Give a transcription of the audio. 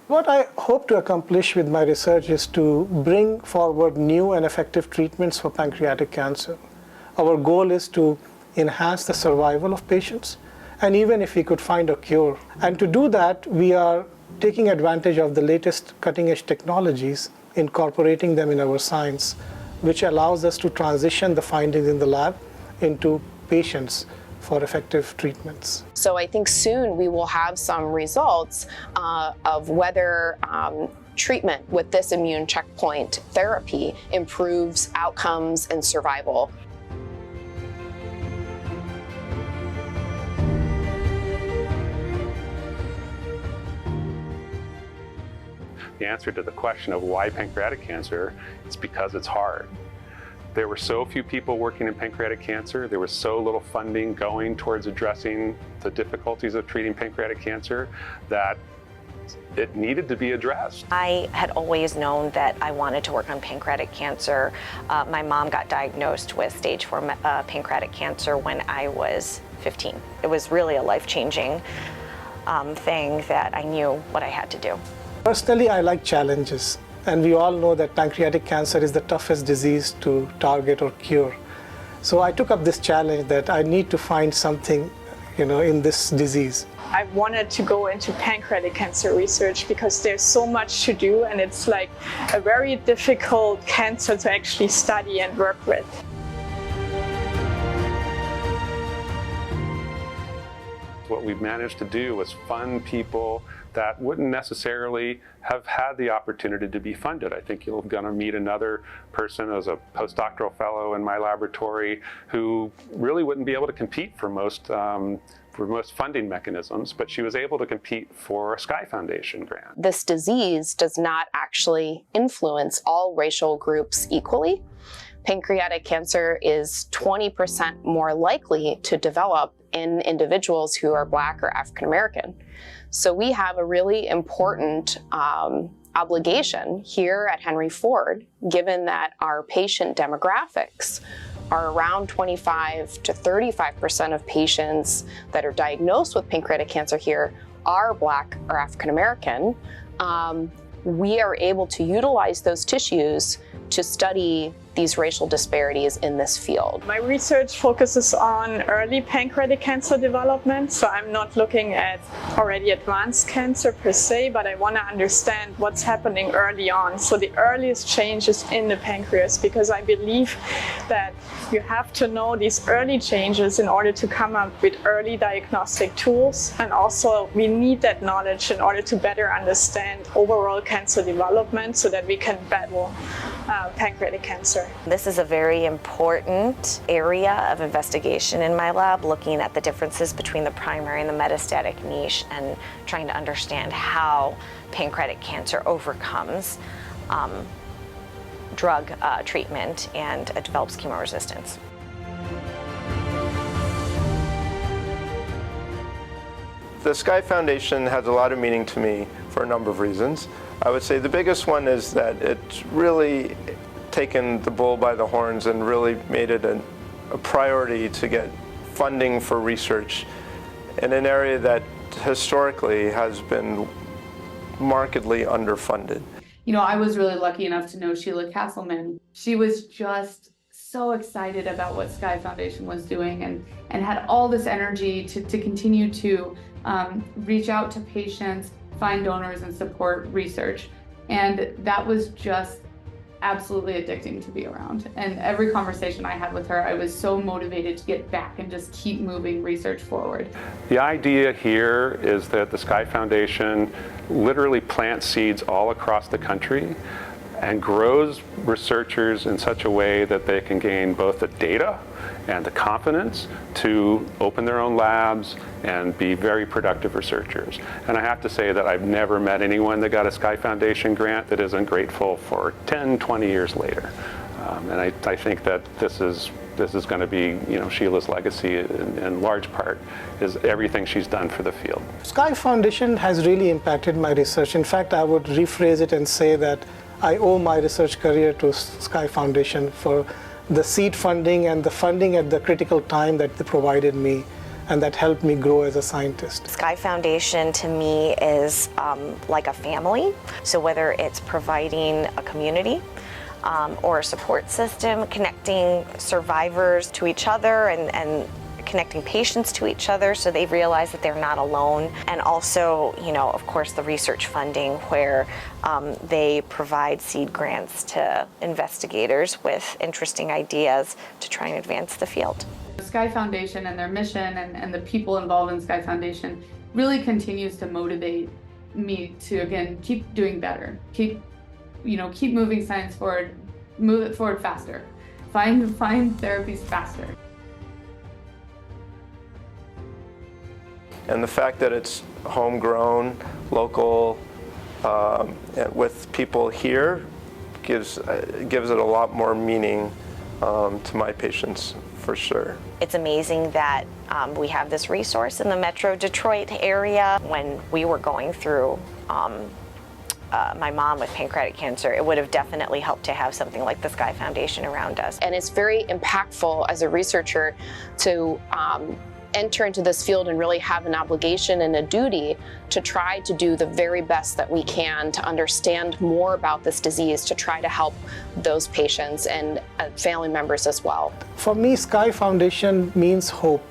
What I hope to accomplish with my research is to bring forward new and effective treatments for pancreatic cancer. Our goal is to enhance the survival of patients, and even if we could find a cure. And to do that, we are taking advantage of the latest cutting-edge technologies, incorporating them in our science, which allows us to transition the findings in the lab into patients for effective treatments. So I think soon we will have some results of whether treatment with this immune checkpoint therapy improves outcomes and survival. The answer to the question of why pancreatic cancer is because it's hard. There were so few people working in pancreatic cancer. There was so little funding going towards addressing the difficulties of treating pancreatic cancer that it needed to be addressed. I had always known that I wanted to work on pancreatic cancer. My mom got diagnosed with stage 4 pancreatic cancer when I was 15. It was really a life-changing thing that I knew what I had to do. Personally, I like challenges. And we all know that pancreatic cancer is the toughest disease to target or cure. So I took up this challenge that I need to find something, in this disease. I wanted to go into pancreatic cancer research because there's so much to do, and it's like a very difficult cancer to actually study and work with. What we've managed to do was fund people that wouldn't necessarily have had the opportunity to be funded. I think you're going to meet another person as a postdoctoral fellow in my laboratory who really wouldn't be able to compete for most funding mechanisms, but she was able to compete for a Sky Foundation grant. This disease does not actually influence all racial groups equally. Pancreatic cancer is 20% more likely to develop in individuals who are Black or African American. So we have a really important obligation here at Henry Ford, given that our patient demographics are around 25 to 35% of patients that are diagnosed with pancreatic cancer here are Black or African American. We are able to utilize those tissues to study these racial disparities in this field. My research focuses on early pancreatic cancer development, so I'm not looking at already advanced cancer per se, but I want to understand what's happening early on. So the earliest changes in the pancreas, because I believe that you have to know these early changes in order to come up with early diagnostic tools, and also we need that knowledge in order to better understand overall cancer development so that we can battle pancreatic cancer. This is a very important area of investigation in my lab, looking at the differences between the primary and the metastatic niche and trying to understand how pancreatic cancer overcomes drug treatment and develops chemoresistance. The Sky Foundation has a lot of meaning to me for a number of reasons. I would say the biggest one is that it's really taken the bull by the horns and really made it a priority to get funding for research in an area that historically has been markedly underfunded. I was really lucky enough to know Sheila Castleman. She was just so excited about what Sky Foundation was doing and had all this energy to continue to reach out to patients, find donors, and support research. And that was just absolutely addicting to be around. And every conversation I had with her, I was so motivated to get back and just keep moving research forward. The idea here is that the Sky Foundation literally plants seeds all across the country and grows researchers in such a way that they can gain both the data and the confidence to open their own labs and be very productive researchers. And I have to say that I've never met anyone that got a Sky Foundation grant that isn't grateful for 10, 20 years later. And I think that this is going to be, Sheila's legacy in large part is everything she's done for the field. Sky Foundation has really impacted my research. In fact, I would rephrase it and say that I owe my research career to Sky Foundation for the seed funding and the funding at the critical time that they provided me. and that helped me grow as a scientist. Sky Foundation to me is like a family. So whether it's providing a community or a support system, connecting survivors to each other and connecting patients to each other so they realize that they're not alone. And also, you know, of course, the research funding where they provide seed grants to investigators with interesting ideas to try and advance the field. The Sky Foundation and their mission and the people involved in Sky Foundation really continues to motivate me to, again, keep doing better, keep moving science forward, move it forward faster, find therapies faster. And the fact that it's homegrown, local, with people here gives it a lot more meaning to my patients, for sure. It's amazing that we have this resource in the Metro Detroit area. When we were going through my mom with pancreatic cancer, it would have definitely helped to have something like the Sky Foundation around us. And it's very impactful as a researcher to enter into this field and really have an obligation and a duty to try to do the very best that we can to understand more about this disease, to try to help those patients and family members as well. For me, Sky Foundation means hope.